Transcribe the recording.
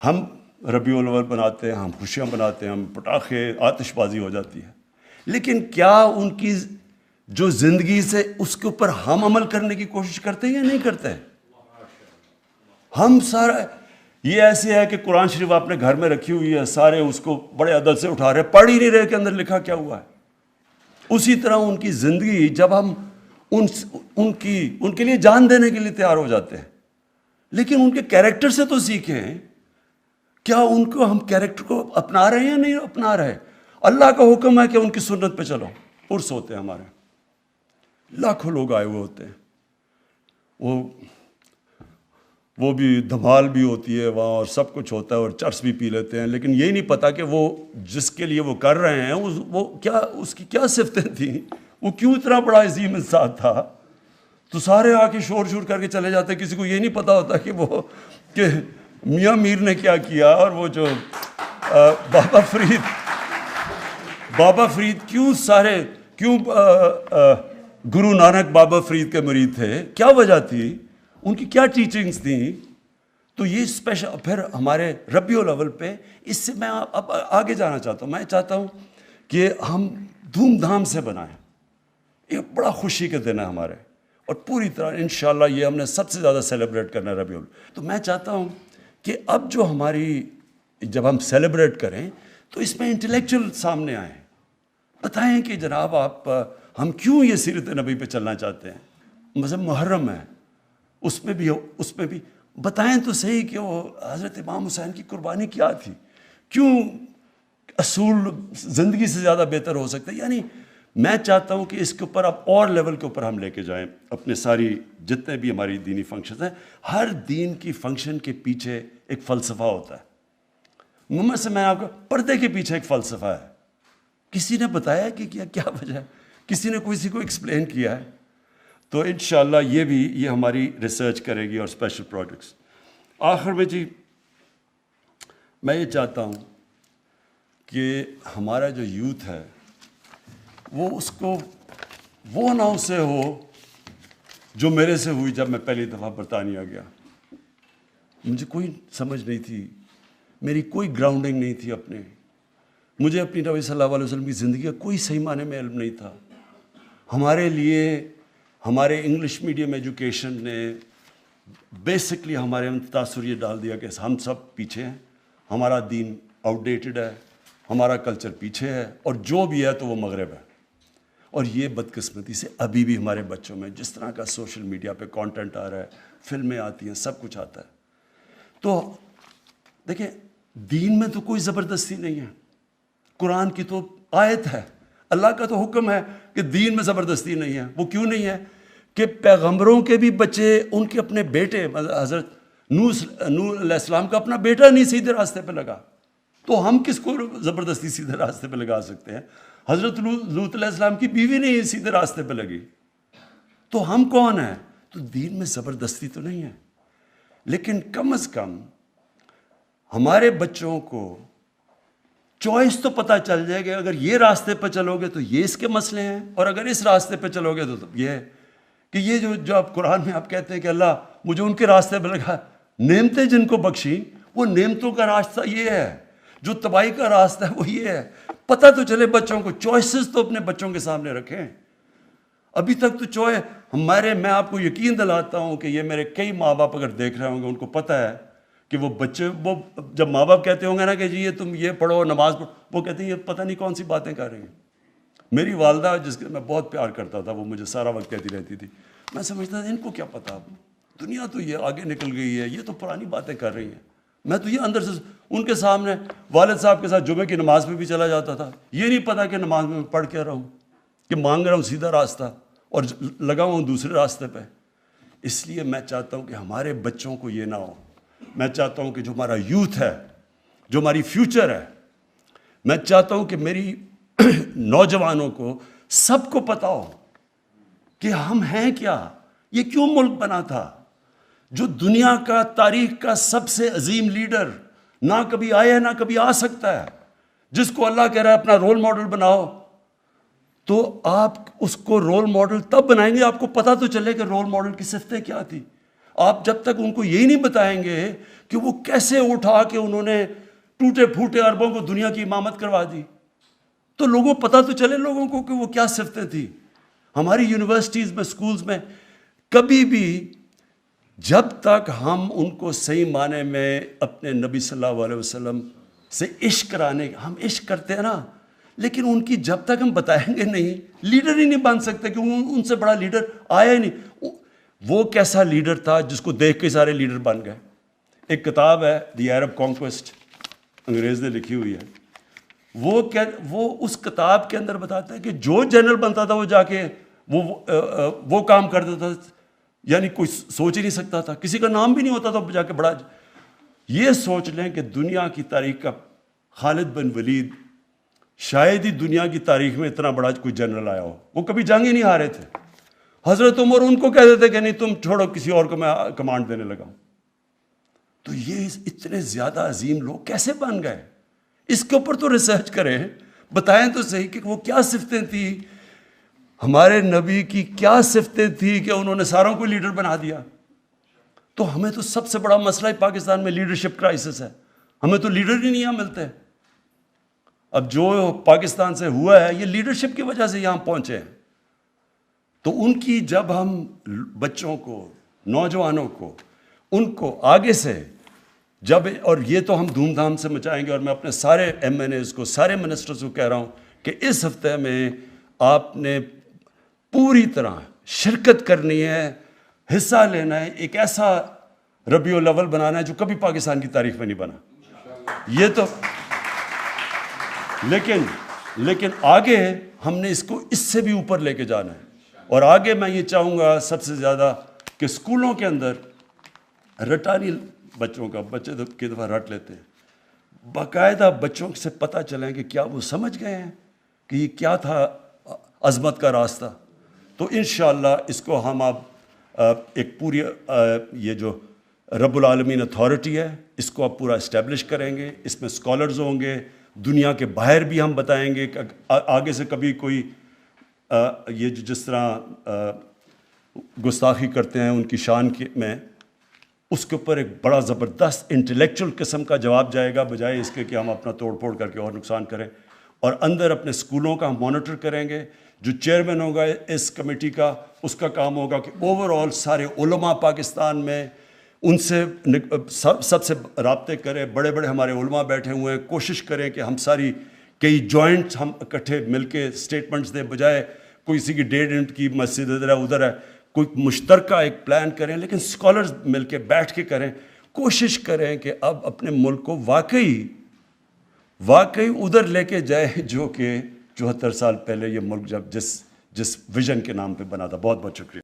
ہم ربیع الاول بناتے ہیں، ہم خوشیاں مناتے ہیں، ہم پٹاخے، آتش بازی ہو جاتی ہے، لیکن کیا ان کی جو زندگی سے اس کے اوپر ہم عمل کرنے کی کوشش کرتے ہیں یا نہیں کرتے؟ ہم سارا یہ ایسے ہے کہ قرآن شریف آپ نے گھر میں رکھی ہوئی ہے، سارے اس کو بڑے ادب سے اٹھا رہے، پڑھ ہی نہیں رہے کہ اندر لکھا کیا ہوا ہے۔ اسی طرح ان کی زندگی، جب ہم ان کے لیے جان دینے کے لیے تیار ہو جاتے ہیں، لیکن ان کے کیریکٹر سے تو سیکھیں، کیا ان کو ہم کیریکٹر کو اپنا رہے ہیں یا نہیں اپنا رہے؟ اللہ کا حکم ہے کہ ان کی سنت پہ چلو۔ عرس ہوتے ہیں ہمارے، لاکھوں لوگ آئے ہوئے ہوتے ہیں، وہ بھی دھمال بھی ہوتی ہے وہاں، اور سب کچھ ہوتا ہے، اور چرس بھی پی لیتے ہیں، لیکن یہی نہیں پتا کہ وہ جس کے لیے وہ کر رہے ہیں وہ کیا، اس کی کیا صفتیں تھیں، وہ کیوں اتنا بڑا عظیم انسان تھا۔ تو سارے آ کے شور کر کے چلے جاتے، کسی کو یہ نہیں پتا ہوتا کہ میاں میر نے کیا کیا، اور وہ جو بابا فرید کیوں گرو نانک بابا فرید کے مرید تھے، کیا وجہ تھی، ان کی کیا ٹیچنگز تھیں۔ تو یہ اسپیشل پھر ہمارے ربیع الاول پہ، اس سے میں اب آگے جانا چاہتا ہوں۔ میں چاہتا ہوں کہ ہم دھوم دھام سے بنائیں، یہ بڑا خوشی کے دن ہے ہمارے، اور پوری طرح انشاءاللہ یہ ہم نے سب سے زیادہ سیلیبریٹ کرنا ہے ربیع الاول۔ تو میں چاہتا ہوں کہ اب جو جب ہم سیلیبریٹ کریں تو اس میں انٹلیکچوئل سامنے آئیں، بتائیں کہ جناب ہم کیوں یہ سیرت نبی پہ چلنا چاہتے ہیں۔ مثلا محرم ہے، اس میں بھی بتائیں تو صحیح کہ وہ حضرت امام حسین کی قربانی کیا تھی، کیوں اصول زندگی سے زیادہ بہتر ہو سکتا ہے۔ یعنی میں چاہتا ہوں کہ اس کے اوپر اب اور لیول کے اوپر ہم لے کے جائیں اپنے ساری جتنے بھی ہماری دینی فنکشنز ہیں۔ ہر دین کی فنکشن کے پیچھے ایک فلسفہ ہوتا ہے۔ محمد سے میں آپ کو پردے کے پیچھے ایک فلسفہ ہے، کسی نے بتایا کہ کیا وجہ ہے، کسی نے کسی کو ایکسپلین کیا ہے۔ تو انشاءاللہ یہ ہماری ریسرچ کرے گی اور اسپیشل پروجیکٹس۔ آخر میں جی میں یہ چاہتا ہوں کہ ہمارا جو یوتھ ہے وہ اس کو وہ نہ اسے ہو جو میرے سے ہوئی جب میں پہلی دفعہ برطانیہ گیا۔ مجھے کوئی سمجھ نہیں تھی، میری کوئی گراؤنڈنگ نہیں تھی اپنے، مجھے اپنی نبی صلی اللہ علیہ وسلم کی زندگی کا کوئی صحیح معنی میں علم نہیں تھا۔ ہمارے لیے ہمارے انگلش میڈیم ایجوکیشن نے بیسکلی ہمارے تاثر یہ ڈال دیا کہ ہم سب پیچھے ہیں، ہمارا دین آؤٹ ڈیٹڈ ہے، ہمارا کلچر پیچھے ہے، اور جو بھی ہے تو وہ مغرب ہے۔ اور یہ بدقسمتی سے ابھی بھی ہمارے بچوں میں جس طرح کا سوشل میڈیا پہ کانٹینٹ آ رہا ہے، فلمیں آتی ہیں، سب کچھ آتا ہے۔ تو دیکھیں، دین میں تو کوئی زبردستی نہیں ہے، قرآن کی تو آیت ہے، اللہ کا تو حکم ہے کہ دین میں زبردستی نہیں ہے۔ وہ کیوں نہیں ہے کہ پیغمبروں کے بھی بچے، ان کے اپنے بیٹے، حضرت نوح علیہ السلام کا اپنا بیٹا نہیں سیدھے راستے پہ لگا، تو ہم کس کو زبردستی سیدھے راستے پہ لگا سکتے ہیں؟ حضرت لوط علیہ السلام کی بیوی نہیں سیدھے راستے پہ لگی، تو ہم کون ہیں؟ تو دین میں زبردستی تو نہیں ہے، لیکن کم از کم ہمارے بچوں کو چوائس تو پتہ چل جائے گا، اگر یہ راستے پہ چلو گے تو یہ اس کے مسئلے ہیں، اور اگر اس راستے پہ چلو گے تو یہ ہے کہ یہ جو آپ قرآن میں آپ کہتے ہیں کہ اللہ مجھے ان کے راستے پہ لگا، نعمتیں جن کو بخشیں، وہ نعمتوں کا راستہ یہ ہے، جو تباہی کا راستہ ہے وہ یہ ہے۔ پتہ تو چلے بچوں کو، چوائسز تو اپنے بچوں کے سامنے رکھیں۔ ابھی تک تو میں آپ کو یقین دلاتا ہوں کہ یہ میرے کئی ماں باپ اگر دیکھ رہے ہوں گے، ان کو پتہ ہے کہ وہ بچے، وہ جب ماں باپ کہتے ہوں گے نا کہ جی یہ تم یہ پڑھو، نماز پڑھو، وہ کہتے ہیں یہ پتہ نہیں کون سی باتیں کر رہی ہیں۔ میری والدہ جس کے میں بہت پیار کرتا تھا، وہ مجھے سارا وقت کہتی رہتی تھی، میں سمجھتا تھا ان کو کیا پتہ، دنیا تو یہ آگے نکل گئی ہے، یہ تو پرانی باتیں کر رہی ہیں۔ میں تو یہ اندر سے ان کے سامنے والد صاحب کے ساتھ جمعے کی نماز میں بھی چلا جاتا تھا، یہ نہیں پتا کہ نماز میں پڑھ کے رہا ہوں، کہ مانگ رہا ہوں سیدھا راستہ اور لگا ہوں دوسرے راستے پہ۔ اس لیے میں چاہتا ہوں کہ ہمارے بچوں کو یہ نہ ہو۔ میں چاہتا ہوں کہ جو ہمارا یوتھ ہے، جو ہماری فیوچر ہے، میں چاہتا ہوں کہ میری نوجوانوں کو سب کو پتا ہو کہ ہم ہیں کیا، یہ کیوں ملک بنا تھا، جو دنیا کا تاریخ کا سب سے عظیم لیڈر نہ کبھی آیا نہ کبھی آ سکتا ہے، جس کو اللہ کہہ رہا ہے اپنا رول ماڈل بناؤ، تو آپ اس کو رول ماڈل تب بنائیں گے آپ کو پتہ تو چلے کہ رول ماڈل کی صفتیں کیا تھی۔ آپ جب تک ان کو یہی نہیں بتائیں گے کہ وہ کیسے اٹھا کے انہوں نے ٹوٹے پھوٹے عربوں کو دنیا کی امامت کروا دی، تو لوگوں پتہ تو چلے لوگوں کو کہ وہ کیا صفتیں تھیں. ہماری یونیورسٹیز میں، سکولز میں کبھی بھی جب تک ہم ان کو صحیح معنی میں اپنے نبی صلی اللہ علیہ وسلم سے عشق کرانے، ہم عشق کرتے ہیں نا، لیکن ان کی جب تک ہم بتائیں گے نہیں، لیڈر ہی نہیں بن سکتے، کیونکہ ان سے بڑا لیڈر آیا ہی نہیں. وہ کیسا لیڈر تھا جس کو دیکھ کے سارے لیڈر بن گئے. ایک کتاب ہے دی عرب کانکویسٹ، انگریز نے لکھی ہوئی ہے. وہ اس کتاب کے اندر بتاتا ہے کہ جو جنرل بنتا تھا وہ جا کے وہ کام کر دیتا تھا، یعنی کوئی سوچ ہی نہیں سکتا تھا، کسی کا نام بھی نہیں ہوتا تھا جا کے بڑا. یہ سوچ لیں کہ دنیا کی تاریخ کا خالد بن ولید شاید ہی دنیا کی تاریخ میں اتنا بڑا کوئی جنرل آیا ہو. وہ کبھی جنگ ہی نہیں ہارے تھے. حضرت عمر ان کو کہہ دیتے کہ نہیں تم چھوڑو، کسی اور کو میں کمانڈ دینے لگا ہوں. تو یہ اتنے زیادہ عظیم لوگ کیسے بن گئے؟ اس کے اوپر تو ریسرچ کریں، بتائیں تو صحیح کہ وہ کیا صفتیں تھیں، ہمارے نبی کی کیا صفتیں تھیں کہ انہوں نے ساروں کو لیڈر بنا دیا. تو ہمیں تو سب سے بڑا مسئلہ ہی پاکستان میں لیڈرشپ کرائسس ہے. ہمیں تو لیڈر ہی نہیں یہاں ملتے. اب جو پاکستان سے ہوا ہے یہ لیڈرشپ کی وجہ سے یہاں پہنچے ہیں. تو ان کی جب ہم بچوں کو، نوجوانوں کو، ان کو آگے سے جب، اور یہ تو ہم دھوم دھام سے مچائیں گے، اور میں اپنے سارے ایم این ایز کو، سارے منسٹرز کو کہہ رہا ہوں کہ اس ہفتے میں آپ نے پوری طرح شرکت کرنی ہے، حصہ لینا ہے، ایک ایسا ربیع الاول بنانا ہے جو کبھی پاکستان کی تاریخ میں نہیں بنا. یہ تو لیکن آگے ہم نے اس کو اس سے بھی اوپر لے کے جانا ہے. اور آگے میں یہ چاہوں گا سب سے زیادہ کہ اسکولوں کے اندر رٹانی بچوں کا، بچے کی دفعہ رٹ لیتے ہیں، باقاعدہ بچوں سے پتہ چلیں کہ کیا وہ سمجھ گئے ہیں کہ یہ کیا تھا عظمت کا راستہ. تو انشاءاللہ اس کو ہم اب ایک پوری یہ جو رب العالمین اتھارٹی ہے اس کو اب پورا اسٹیبلش کریں گے. اس میں اسکالرز ہوں گے، دنیا کے باہر بھی ہم بتائیں گے کہ آگے سے کبھی کوئی یہ جس طرح گستاخی کرتے ہیں ان کی شان میں، اس کے اوپر ایک بڑا زبردست انٹلیکچوئل قسم کا جواب جائے گا، بجائے اس کے کہ ہم اپنا توڑ پھوڑ کر کے اور نقصان کریں. اور اندر اپنے اسکولوں کا ہم مانیٹر کریں گے. جو چیئرمین ہوگا اس کمیٹی کا، اس کا کام ہوگا کہ اوور آل سارے علماء پاکستان میں ان سے سب سے رابطے کریں. بڑے بڑے ہمارے علماء بیٹھے ہوئے ہیں، کوشش کریں کہ ہم ساری کئی جوائنٹ ہم اکٹھے مل کے اسٹیٹمنٹس دیں، بجائے کوئی کسی کی 1.5 انٹ کی مسجد ادھر ہے ادھر ہے. کوئی مشترکہ ایک پلان کریں، لیکن اسکالرز مل کے بیٹھ کے کریں. کوشش کریں کہ اب اپنے ملک کو واقعی ادھر لے کے جائے جو کہ 74 سال پہلے یہ ملک جب جس ویژن کے نام پہ بنا تھا. بہت بہت شکریہ.